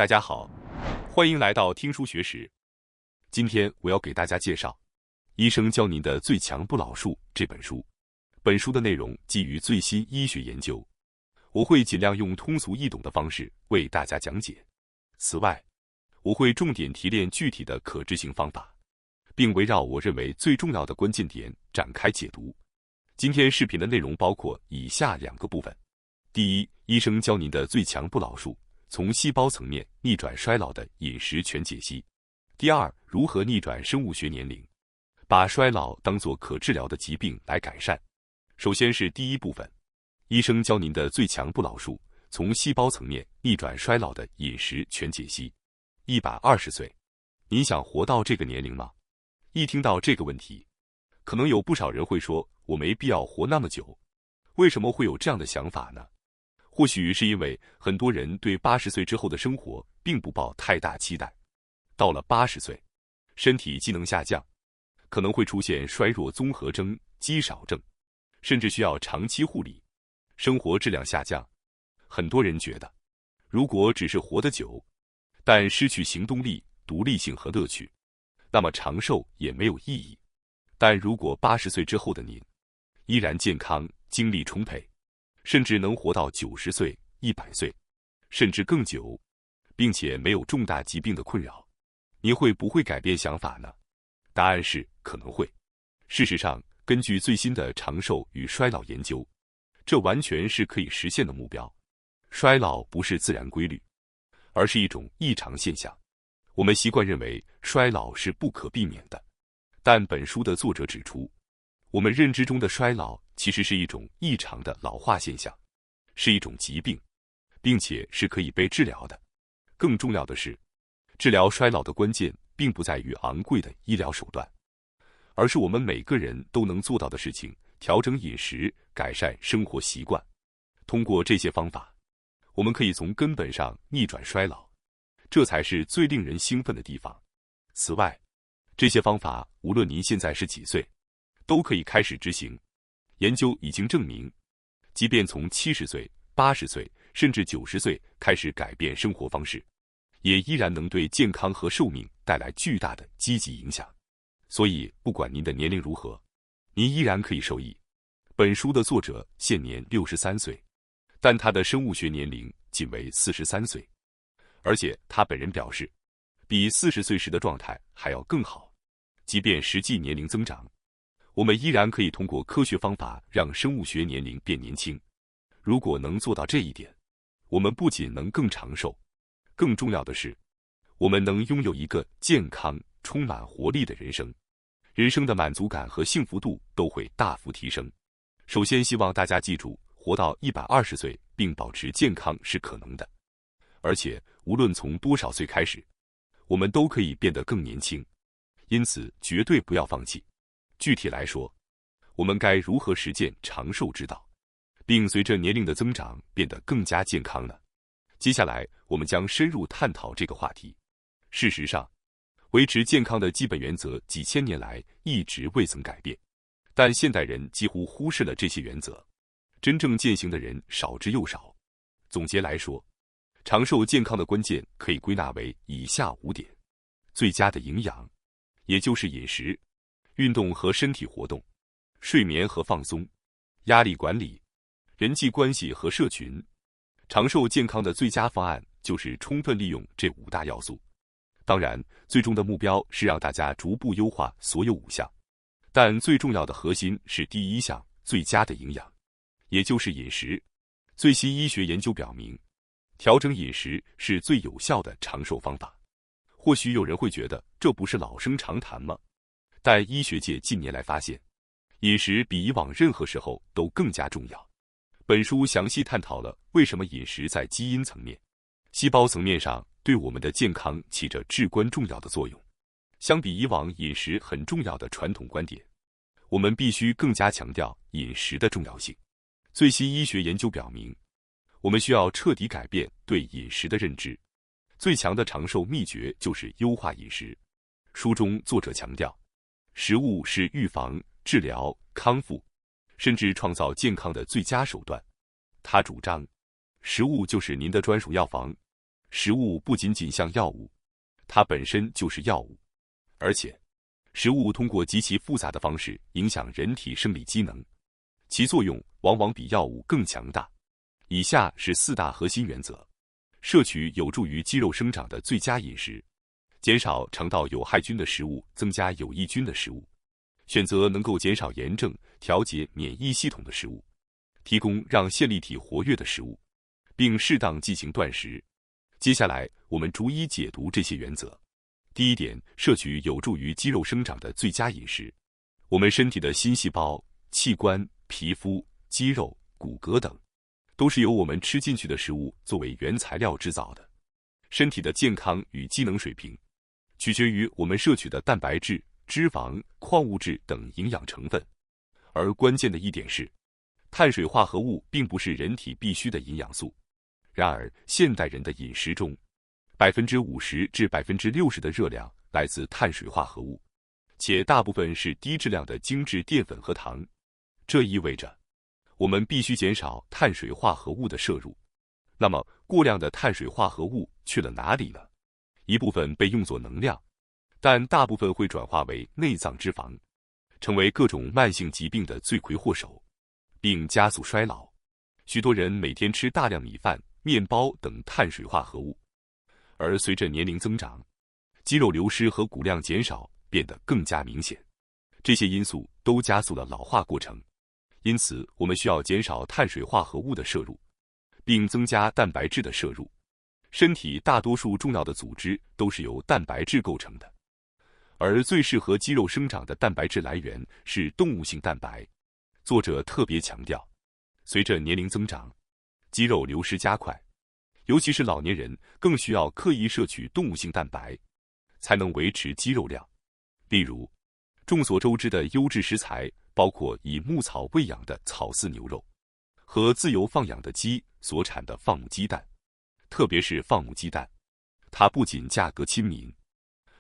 大家好，欢迎来到听书学史。今天我要给大家介绍《医生教您的最强不老术》这本书。本书的内容基于最新医学研究，我会尽量用通俗易懂的方式为大家讲解。此外，我会重点提炼具体的可执行方法，并围绕我认为最重要的关键点展开解读。今天视频的内容包括以下2个部分：第一，医生教您的最强不老术，从细胞层面逆转衰老的饮食全解析。第二，如何逆转生物学年龄，把衰老当作可治疗的疾病来改善。首先是第一部分，医生教您的最强不老术，从细胞层面逆转衰老的饮食全解析。120岁，您想活到这个年龄吗？一听到这个问题，可能有不少人会说，我没必要活那么久。为什么会有这样的想法呢？或许是因为很多人对80岁之后的生活并不抱太大期待。到了80岁，身体机能下降，可能会出现衰弱综合征、肌少症，甚至需要长期护理，生活质量下降。很多人觉得，如果只是活得久，但失去行动力、独立性和乐趣，那么长寿也没有意义。但如果80岁之后的您依然健康、精力充沛，甚至能活到90岁、100岁，甚至更久，并且没有重大疾病的困扰，您会不会改变想法呢？答案是可能会。事实上，根据最新的长寿与衰老研究，这完全是可以实现的目标。衰老不是自然规律，而是一种异常现象。我们习惯认为衰老是不可避免的，但本书的作者指出，我们认知中的衰老其实是一种异常的老化现象，是一种疾病，并且是可以被治疗的。更重要的是，治疗衰老的关键并不在于昂贵的医疗手段，而是我们每个人都能做到的事情：调整饮食，改善生活习惯。通过这些方法，我们可以从根本上逆转衰老，这才是最令人兴奋的地方。此外，这些方法无论您现在是几岁，都可以开始执行。研究已经证明，即便从70岁、80岁甚至90岁开始改变生活方式，也依然能对健康和寿命带来巨大的积极影响。所以，不管您的年龄如何，您依然可以受益。本书的作者现年63岁，但他的生物学年龄仅为43岁，而且他本人表示，比40岁时的状态还要更好。即便实际年龄增长，我们依然可以通过科学方法让生物学年龄变年轻。如果能做到这一点，我们不仅能更长寿，更重要的是，我们能拥有一个健康、充满活力的人生，人生的满足感和幸福度都会大幅提升。首先，希望大家记住，活到120岁并保持健康是可能的，而且无论从多少岁开始，我们都可以变得更年轻。因此，绝对不要放弃。具体来说，我们该如何实践长寿之道，并随着年龄的增长变得更加健康呢？接下来，我们将深入探讨这个话题。事实上，维持健康的基本原则几千年来一直未曾改变，但现代人几乎忽视了这些原则，真正践行的人少之又少。总结来说，长寿健康的关键可以归纳为以下5点：最佳的营养，也就是饮食；运动和身体活动；睡眠和放松；压力管理；人际关系和社群。长寿健康的最佳方案就是充分利用这5大要素。当然，最终的目标是让大家逐步优化所有5项，但最重要的核心是第1项：最佳的营养，也就是饮食。最新医学研究表明，调整饮食是最有效的长寿方法。或许有人会觉得这不是老生常谈吗？但医学界近年来发现，饮食比以往任何时候都更加重要。本书详细探讨了为什么饮食在基因层面、细胞层面上对我们的健康起着至关重要的作用。相比以往饮食很重要的传统观点，我们必须更加强调饮食的重要性。最新医学研究表明，我们需要彻底改变对饮食的认知。最强的长寿秘诀就是优化饮食。书中作者强调，食物是预防、治疗、康复，甚至创造健康的最佳手段。他主张，食物就是您的专属药房，食物不仅仅像药物，它本身就是药物，而且食物通过极其复杂的方式影响人体生理机能，其作用往往比药物更强大。以下是4大核心原则：摄取有助于肌肉生长的最佳饮食，减少肠道有害菌的食物，增加有益菌的食物，选择能够减少炎症、调节免疫系统的食物，提供让线粒体活跃的食物，并适当进行断食。接下来，我们逐一解读这些原则。第一点，摄取有助于肌肉生长的最佳饮食。我们身体的新细胞、器官、皮肤、肌肉、骨骼等，都是由我们吃进去的食物作为原材料制造的。身体的健康与机能水平，取决于我们摄取的蛋白质、脂肪、矿物质等营养成分。而关键的一点是，碳水化合物并不是人体必需的营养素。然而，现代人的饮食中，50%至60%的热量来自碳水化合物，且大部分是低质量的精致淀粉和糖。这意味着，我们必须减少碳水化合物的摄入。那么，过量的碳水化合物去了哪里呢？一部分被用作能量，但大部分会转化为内脏脂肪，成为各种慢性疾病的罪魁祸首，并加速衰老。许多人每天吃大量米饭、面包等碳水化合物，而随着年龄增长，肌肉流失和骨量减少变得更加明显。这些因素都加速了老化过程，因此我们需要减少碳水化合物的摄入，并增加蛋白质的摄入。身体大多数重要的组织都是由蛋白质构成的，而最适合肌肉生长的蛋白质来源是动物性蛋白。作者特别强调，随着年龄增长，肌肉流失加快，尤其是老年人更需要刻意摄取动物性蛋白，才能维持肌肉量。例如，众所周知的优质食材包括以牧草喂养的草饲牛肉，和自由放养的鸡所产的放牧鸡蛋。特别是放牧鸡蛋，它不仅价格亲民，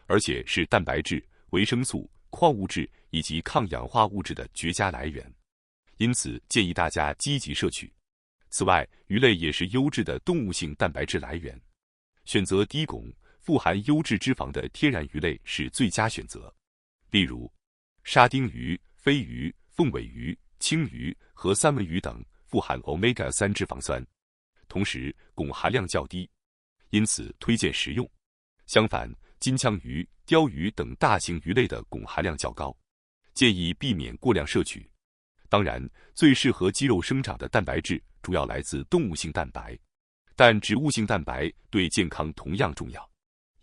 而且是蛋白质、维生素、矿物质以及抗氧化物质的绝佳来源，因此建议大家积极摄取。此外，鱼类也是优质的动物性蛋白质来源，选择低汞、富含优质脂肪的天然鱼类是最佳选择。例如，沙丁鱼、飞鱼、凤尾鱼、青鱼和三文鱼等富含 Omega-3 脂肪酸，同时汞含量较低，因此推荐食用。相反，金枪鱼、鲷鱼等大型鱼类的汞含量较高，建议避免过量摄取。当然，最适合肌肉生长的蛋白质主要来自动物性蛋白，但植物性蛋白对健康同样重要，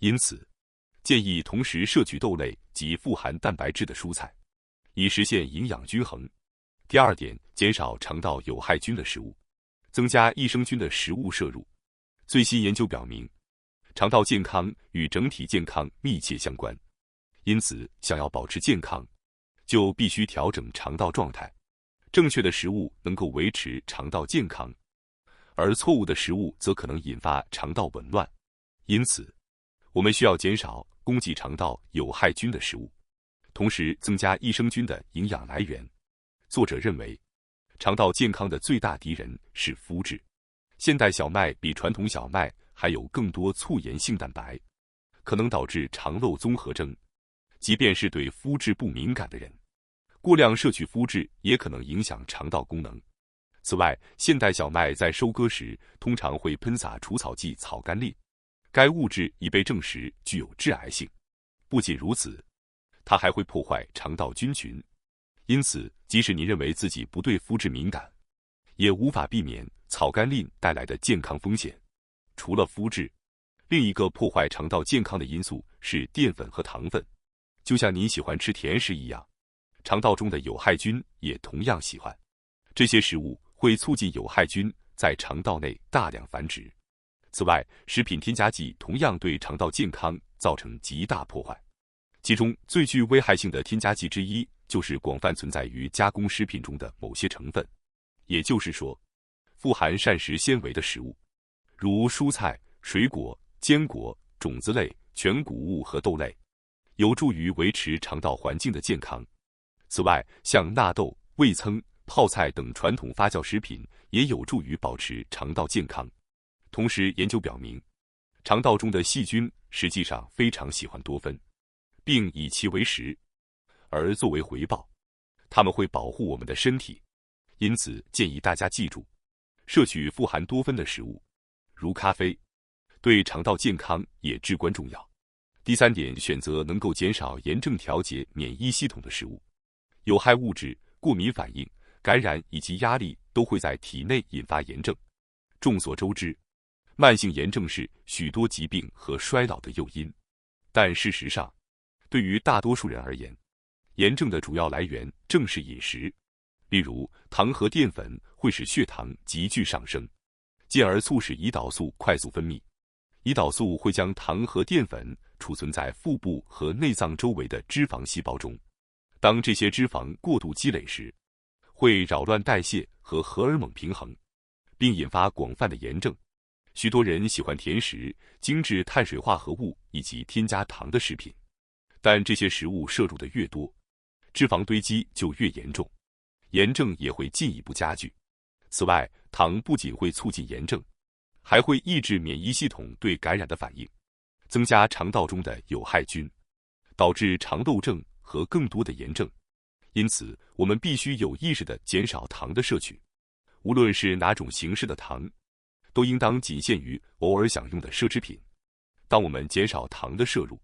因此建议同时摄取豆类及富含蛋白质的蔬菜，以实现营养均衡。第二点，减少肠道有害菌的食物，增加益生菌的食物摄入。最新研究表明，肠道健康与整体健康密切相关，因此想要保持健康，就必须调整肠道状态。正确的食物能够维持肠道健康，而错误的食物则可能引发肠道紊乱。因此，我们需要减少攻击肠道有害菌的食物，同时增加益生菌的营养来源。作者认为，肠道健康的最大敌人是麸质。现代小麦比传统小麦含有更多促盐性蛋白，可能导致肠漏综合征。即便是对麸质不敏感的人，过量摄取麸质也可能影响肠道功能。此外，现代小麦在收割时通常会喷洒除草剂草甘膦，该物质已被证实具有致癌性。不仅如此，它还会破坏肠道菌群。因此，即使你认为自己不对麸质敏感，也无法避免草甘膦带来的健康风险。除了麸质，另一个破坏肠道健康的因素是淀粉和糖分。就像你喜欢吃甜食一样，肠道中的有害菌也同样喜欢。这些食物会促进有害菌在肠道内大量繁殖。此外，食品添加剂同样对肠道健康造成极大破坏。其中最具危害性的添加剂之一，就是广泛存在于加工食品中的某些成分，也就是说，富含膳食纤维的食物，如蔬菜、水果、坚果、种子类、全谷物和豆类，有助于维持肠道环境的健康。此外，像纳豆、味噌、泡菜等传统发酵食品也有助于保持肠道健康。同时，研究表明，肠道中的细菌实际上非常喜欢多酚，并以其为食，而作为回报，它们会保护我们的身体。因此，建议大家记住，摄取富含多酚的食物，如咖啡，对肠道健康也至关重要。第3点，选择能够减少炎症、调节免疫系统的食物。有害物质、过敏反应、感染以及压力都会在体内引发炎症。众所周知，慢性炎症是许多疾病和衰老的诱因。但事实上，对于大多数人而言，炎症的主要来源正是饮食。例如，糖和淀粉会使血糖急剧上升，进而促使胰岛素快速分泌。胰岛素会将糖和淀粉储存在腹部和内脏周围的脂肪细胞中。当这些脂肪过度积累时，会扰乱代谢和荷尔蒙平衡，并引发广泛的炎症。许多人喜欢甜食、精致碳水化合物以及添加糖的食品，但这些食物摄入的越多，脂肪堆积就越严重，炎症也会进一步加剧。此外，糖不仅会促进炎症，还会抑制免疫系统对感染的反应，增加肠道中的有害菌，导致肠漏症和更多的炎症。因此，我们必须有意识地减少糖的摄取，无论是哪种形式的糖，都应当仅限于偶尔享用的奢侈品。当我们减少糖的摄入，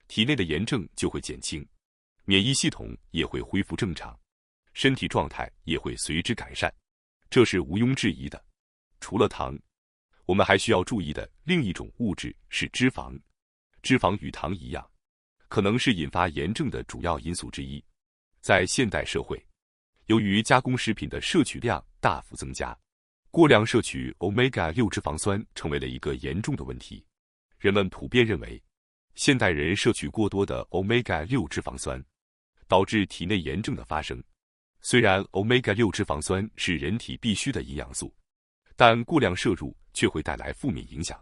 体内的炎症就会减轻，免疫系统也会恢复正常，身体状态也会随之改善，这是毋庸置疑的。除了糖，我们还需要注意的另一种物质是脂肪。脂肪与糖一样，可能是引发炎症的主要因素之一。在现代社会，由于加工食品的摄取量大幅增加，过量摄取 Omega-6 脂肪酸成为了一个严重的问题。人们普遍认为，现代人摄取过多的 Omega-6 脂肪酸，导致体内炎症的发生。虽然 Omega-6 脂肪酸是人体必需的营养素，但过量摄入却会带来负面影响。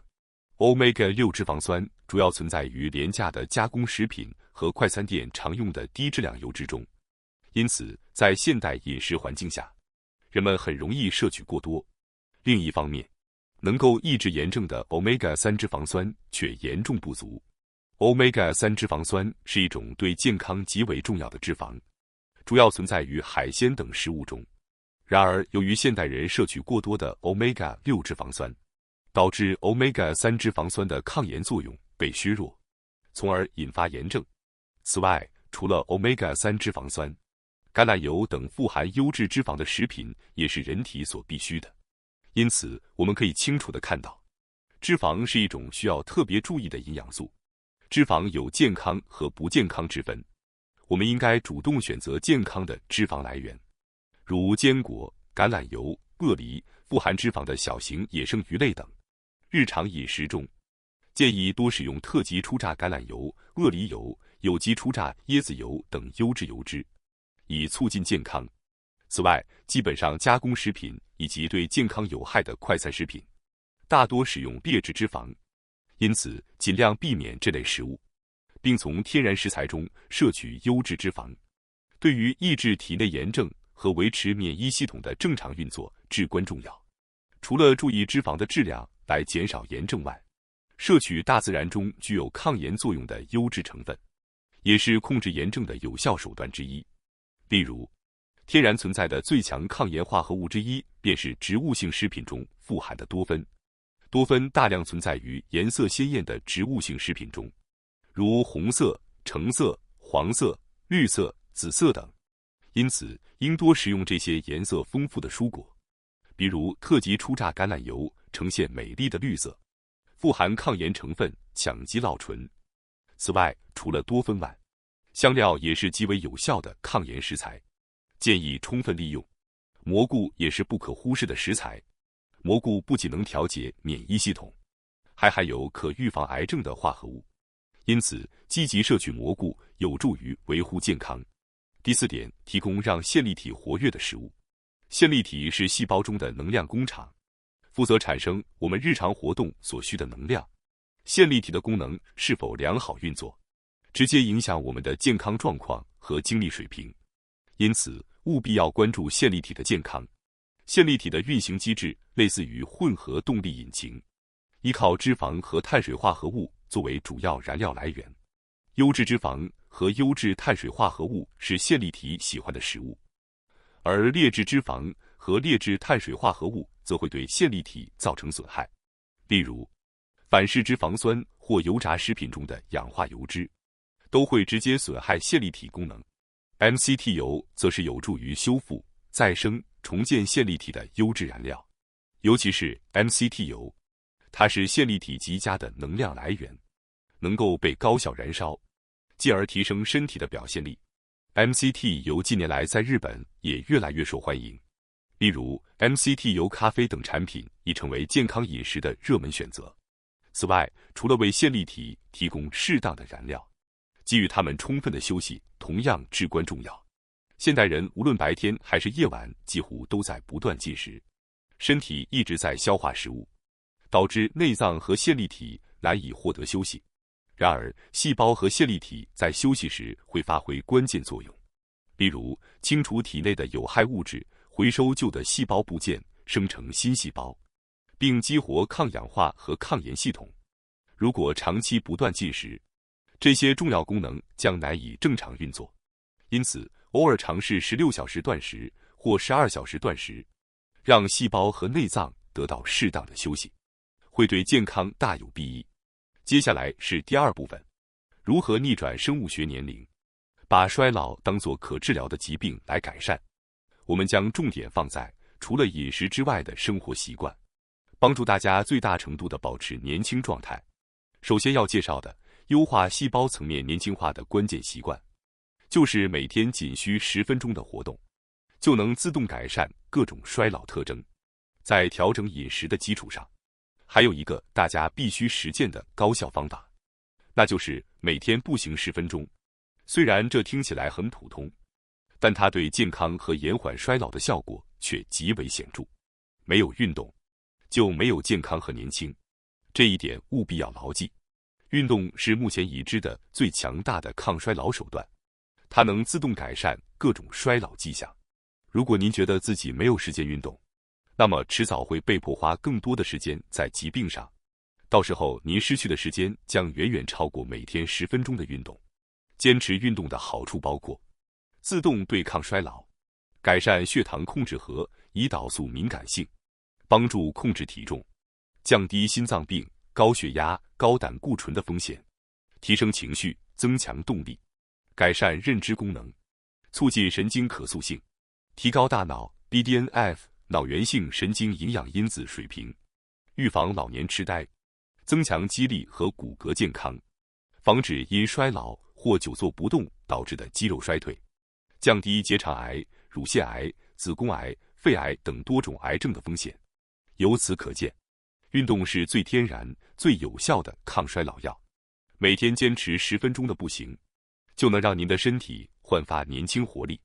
Omega-6 脂肪酸主要存在于廉价的加工食品和快餐店常用的低质量油脂中，因此在现代饮食环境下，人们很容易摄取过多。另一方面，能够抑制炎症的 Omega-3 脂肪酸却严重不足。Omega-3 脂肪酸是一种对健康极为重要的脂肪，主要存在于海鲜等食物中。然而，由于现代人摄取过多的 Omega-6 脂肪酸，导致 Omega-3 脂肪酸的抗炎作用被削弱，从而引发炎症。此外，除了 Omega-3 脂肪酸，橄榄油等富含优质脂肪的食品也是人体所必需的。因此，我们可以清楚地看到，脂肪是一种需要特别注意的营养素。脂肪有健康和不健康之分，我们应该主动选择健康的脂肪来源，如坚果、橄榄油、鳄梨、富含脂肪的小型野生鱼类等。日常饮食中，建议多使用特级初榨橄榄油、鳄梨油、有机初榨椰子油等优质油脂，以促进健康。此外，基本上加工食品以及对健康有害的快餐食品，大多使用劣质脂肪，因此尽量避免这类食物，并从天然食材中摄取优质脂肪，对于抑制体内炎症和维持免疫系统的正常运作至关重要。除了注意脂肪的质量来减少炎症外，摄取大自然中具有抗炎作用的优质成分，也是控制炎症的有效手段之一。例如，天然存在的最强抗炎化合物之一便是植物性食品中富含的多酚。多酚大量存在于颜色鲜艳的植物性食品中，如红色、橙色、黄色、绿色、紫色等。因此，应多食用这些颜色丰富的蔬果，比如特级初榨橄榄油呈现美丽的绿色，富含抗炎成分羟基酪醇。此外，除了多酚外，香料也是极为有效的抗炎食材，建议充分利用。蘑菇也是不可忽视的食材。蘑菇不仅能调节免疫系统，还含有可预防癌症的化合物，因此积极摄取蘑菇有助于维护健康。第4点，提供让线粒体活跃的食物。线粒体是细胞中的能量工厂，负责产生我们日常活动所需的能量。线粒体的功能是否良好运作，直接影响我们的健康状况和精力水平，因此务必要关注线粒体的健康。线粒体的运行机制类似于混合动力引擎，依靠脂肪和碳水化合物作为主要燃料来源。优质脂肪和优质碳水化合物是线粒体喜欢的食物，而劣质脂肪和劣质碳水化合物则会对线粒体造成损害。例如，反式脂肪酸或油炸食品中的氧化油脂，都会直接损害线粒体功能。MCT 油则是有助于修复、再生、重建线粒体的优质燃料，尤其是 MCT 油，它是线粒体极佳的能量来源，能够被高效燃烧，进而提升身体的表现力。MCT 油近年来在日本也越来越受欢迎，例如 MCT 油咖啡等产品已成为健康饮食的热门选择。此外，除了为线粒体提供适当的燃料，给予它们充分的休息同样至关重要。现代人无论白天还是夜晚，几乎都在不断进食，身体一直在消化食物，导致内脏和线粒体难以获得休息。然而，细胞和线粒体在休息时会发挥关键作用，例如清除体内的有害物质，回收旧的细胞部件，生成新细胞，并激活抗氧化和抗炎系统。如果长期不断进食，这些重要功能将难以正常运作。因此，偶尔尝试16小时断食或12小时断食，让细胞和内脏得到适当的休息，会对健康大有裨益。接下来是第二部分，如何逆转生物学年龄，把衰老当作可治疗的疾病来改善。我们将重点放在除了饮食之外的生活习惯，帮助大家最大程度地保持年轻状态。首先要介绍的，优化细胞层面年轻化的关键习惯，就是每天仅需10分钟的活动，就能自动改善各种衰老特征。在调整饮食的基础上，还有一个大家必须实践的高效方法，那就是每天步行10分钟。虽然这听起来很普通，但它对健康和延缓衰老的效果却极为显著。没有运动，就没有健康和年轻，这一点务必要牢记。运动是目前已知的最强大的抗衰老手段，它能自动改善各种衰老迹象。如果您觉得自己没有时间运动，那么迟早会被迫花更多的时间在疾病上，到时候您失去的时间将远远超过每天10分钟的运动。坚持运动的好处包括自动对抗衰老，改善血糖控制和胰岛素敏感性，帮助控制体重，降低心脏病、高血压、高胆固醇的风险，提升情绪，增强动力，改善认知功能，促进神经可塑性，提高大脑 BDNF 脑源性神经营养因子水平，预防老年痴呆，增强肌力和骨骼健康，防止因衰老或久坐不动导致的肌肉衰退，降低结肠癌、乳腺癌、子宫癌、肺癌等多种癌症的风险。由此可见，运动是最天然、最有效的抗衰老药。每天坚持10分钟的步行，就能让您的身体焕发年轻活力。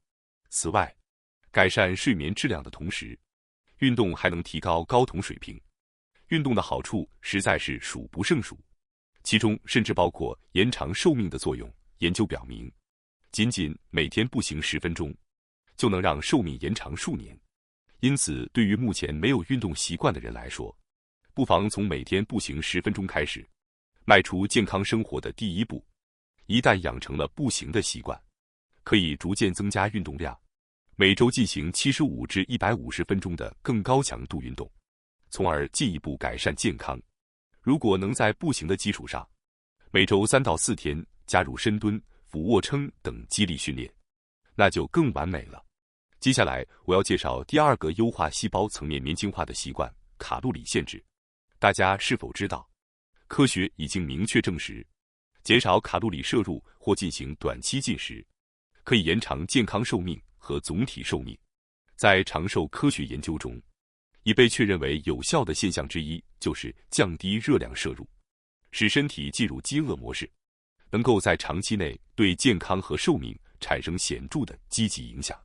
此外，改善睡眠质量的同时，运动还能提高睾酮水平。运动的好处实在是数不胜数，其中甚至包括延长寿命的作用。研究表明，仅仅每天步行10分钟，就能让寿命延长数年。因此，对于目前没有运动习惯的人来说，不妨从每天步行10分钟开始，迈出健康生活的第一步。一旦养成了步行的习惯，可以逐渐增加运动量，每周进行75至150分钟的更高强度运动，从而进一步改善健康。如果能在步行的基础上，每周3到4天加入深蹲、俯卧撑等肌力训练，那就更完美了。接下来我要介绍第二个优化细胞层面年轻化的习惯——卡路里限制。大家是否知道，科学已经明确证实，减少卡路里摄入或进行短期进食，可以延长健康寿命和总体寿命。在长寿科学研究中，已被确认为有效的现象之一就是降低热量摄入，使身体进入饥饿模式，能够在长期内对健康和寿命产生显著的积极影响。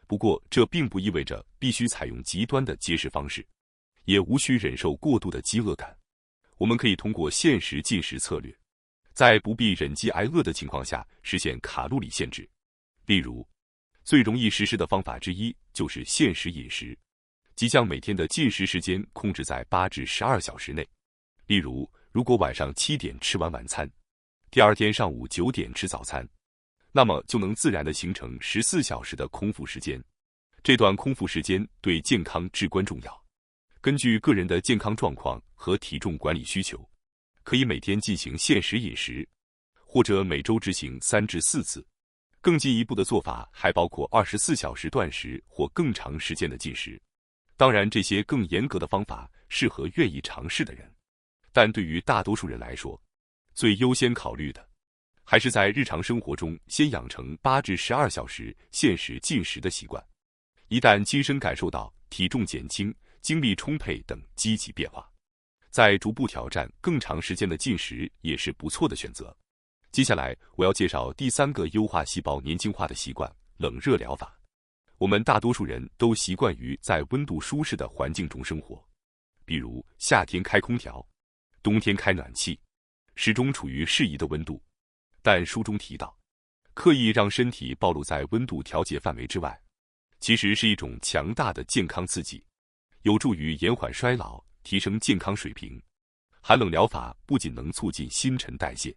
不过，这并不意味着必须采用极端的节食方式，也无需忍受过度的饥饿感。我们可以通过限时进食策略，在不必忍饥挨饿的情况下实现卡路里限制。例如，最容易实施的方法之一就是限时饮食，即将每天的进食时间控制在8至12小时内。例如，如果晚上7点吃完晚餐，第二天上午9点吃早餐，那么就能自然地形成14小时的空腹时间。这段空腹时间对健康至关重要。根据个人的健康状况和体重管理需求，可以每天进行限时饮食，或者每周执行3至4次。更进一步的做法还包括24小时断食或更长时间的进食。当然，这些更严格的方法适合愿意尝试的人，但对于大多数人来说，最优先考虑的还是在日常生活中先养成8至12小时限时进食的习惯。一旦亲身感受到体重减轻、精力充沛等积极变化，再逐步挑战更长时间的进食也是不错的选择。接下来我要介绍第3个优化细胞年轻化的习惯——冷热疗法。我们大多数人都习惯于在温度舒适的环境中生活，比如夏天开空调，冬天开暖气，始终处于适宜的温度。但书中提到，刻意让身体暴露在温度调节范围之外，其实是一种强大的健康刺激，有助于延缓衰老，提升健康水平。寒冷疗法不仅能促进新陈代谢，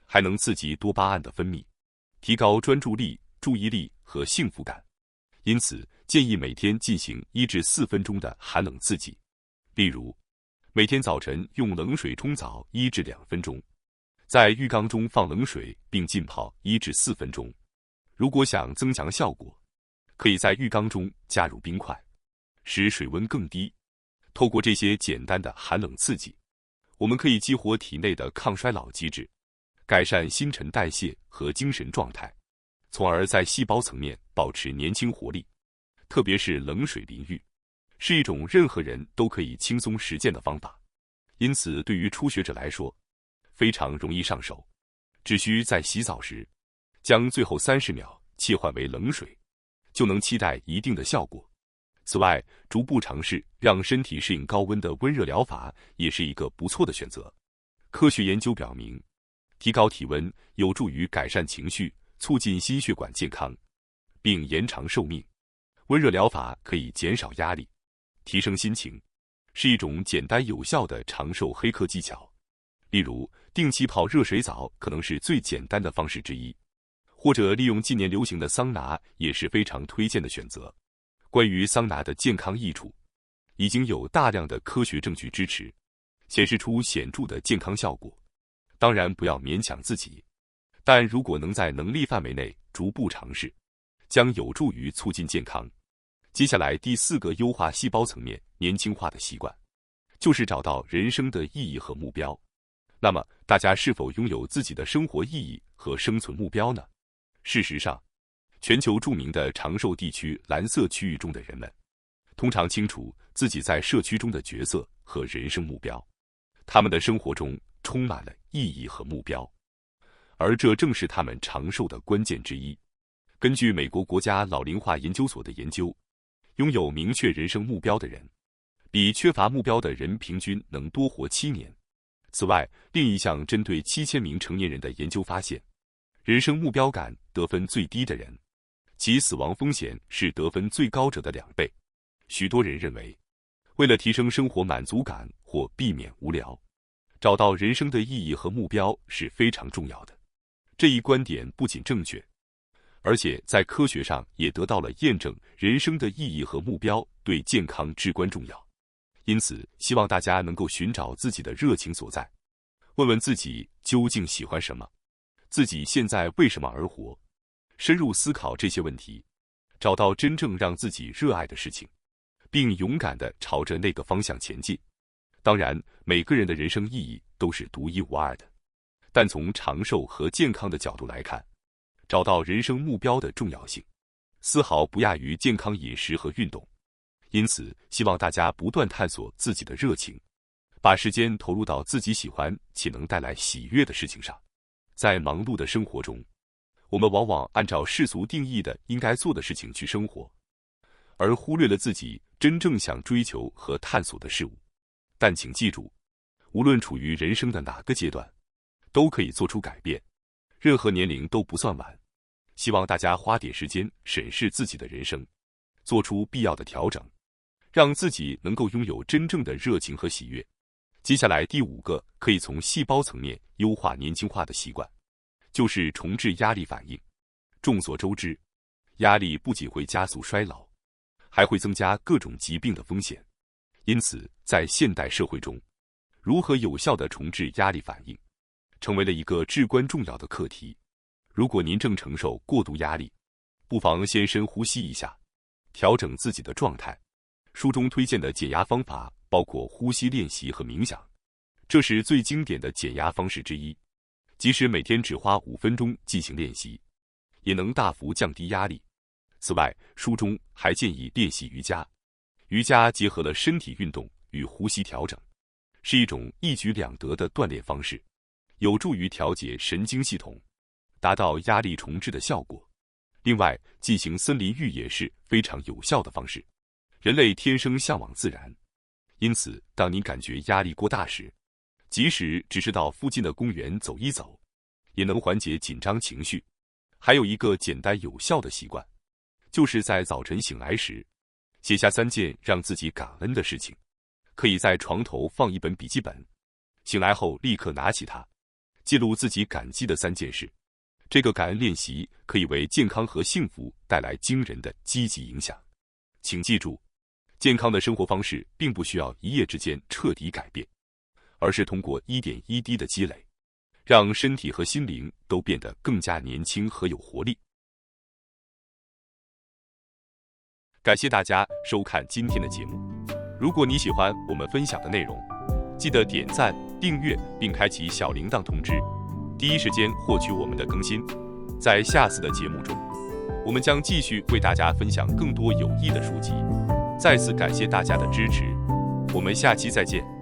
还能刺激多巴胺的分泌，提高专注力、注意力和幸福感。因此，建议每天进行1至4分钟的寒冷刺激，例如，每天早晨用冷水冲澡1至2分钟，在浴缸中放冷水并浸泡1至4分钟。如果想增强效果，可以在浴缸中加入冰块，使水温更低。透过这些简单的寒冷刺激，我们可以激活体内的抗衰老机制，改善新陈代谢和精神状态，从而在细胞层面保持年轻活力。特别是冷水淋浴，是一种任何人都可以轻松实践的方法，因此对于初学者来说非常容易上手。只需在洗澡时将最后30秒切换为冷水，就能期待一定的效果。此外，逐步尝试让身体适应高温的温热疗法也是一个不错的选择。科学研究表明，提高体温有助于改善情绪，促进心血管健康，并延长寿命。温热疗法可以减少压力，提升心情，是一种简单有效的长寿黑客技巧。例如，定期泡热水澡可能是最简单的方式之一，或者利用近年流行的桑拿也是非常推荐的选择。关于桑拿的健康益处，已经有大量的科学证据支持，显示出显著的健康效果。当然不要勉强自己，但如果能在能力范围内逐步尝试，将有助于促进健康。接下来第4个优化细胞层面年轻化的习惯，就是找到人生的意义和目标。那么，大家是否拥有自己的生活意义和生存目标呢？事实上，全球著名的长寿地区蓝色区域中的人们，通常清楚自己在社区中的角色和人生目标，他们的生活中充满了意义和目标，而这正是他们长寿的关键之一。根据美国国家老龄化研究所的研究，拥有明确人生目标的人，比缺乏目标的人平均能多活7年。此外，另一项针对7000名成年人的研究发现，人生目标感得分最低的人，其死亡风险是得分最高者的2倍。许多人认为，为了提升生活满足感或避免无聊，找到人生的意义和目标是非常重要的。这一观点不仅正确，而且在科学上也得到了验证，人生的意义和目标对健康至关重要。因此，希望大家能够寻找自己的热情所在，问问自己究竟喜欢什么，自己现在为什么而活，深入思考这些问题，找到真正让自己热爱的事情，并勇敢地朝着那个方向前进。当然，每个人的人生意义都是独一无二的，但从长寿和健康的角度来看，找到人生目标的重要性，丝毫不亚于健康饮食和运动。因此，希望大家不断探索自己的热情，把时间投入到自己喜欢且能带来喜悦的事情上。在忙碌的生活中，我们往往按照世俗定义的应该做的事情去生活，而忽略了自己真正想追求和探索的事物。但请记住，无论处于人生的哪个阶段，都可以做出改变，任何年龄都不算晚。希望大家花点时间审视自己的人生，做出必要的调整，让自己能够拥有真正的热情和喜悦，接下来第5个可以从细胞层面优化年轻化的习惯，就是重置压力反应。众所周知，压力不仅会加速衰老，还会增加各种疾病的风险。因此，在现代社会中，如何有效地重置压力反应，成为了一个至关重要的课题。如果您正承受过度压力，不妨先深呼吸一下，调整自己的状态。书中推荐的减压方法包括呼吸练习和冥想，这是最经典的减压方式之一。即使每天只花5分钟进行练习，也能大幅降低压力。此外，书中还建议练习瑜伽。瑜伽结合了身体运动与呼吸调整，是一种一举两得的锻炼方式，有助于调节神经系统，达到压力重置的效果。另外，进行森林浴也是非常有效的方式。人类天生向往自然，因此当您感觉压力过大时，即使只是到附近的公园走一走，也能缓解紧张情绪。还有一个简单有效的习惯，就是在早晨醒来时，写下3件让自己感恩的事情。可以在床头放一本笔记本，醒来后立刻拿起它，记录自己感激的3件事。这个感恩练习可以为健康和幸福带来惊人的积极影响。请记住，健康的生活方式并不需要一夜之间彻底改变，而是通过一点一滴的积累，让身体和心灵都变得更加年轻和有活力。感谢大家收看今天的节目。如果你喜欢我们分享的内容，记得点赞、订阅并开启小铃铛通知，第一时间获取我们的更新。在下次的节目中，我们将继续为大家分享更多有益的书籍。再次感谢大家的支持，我们下期再见。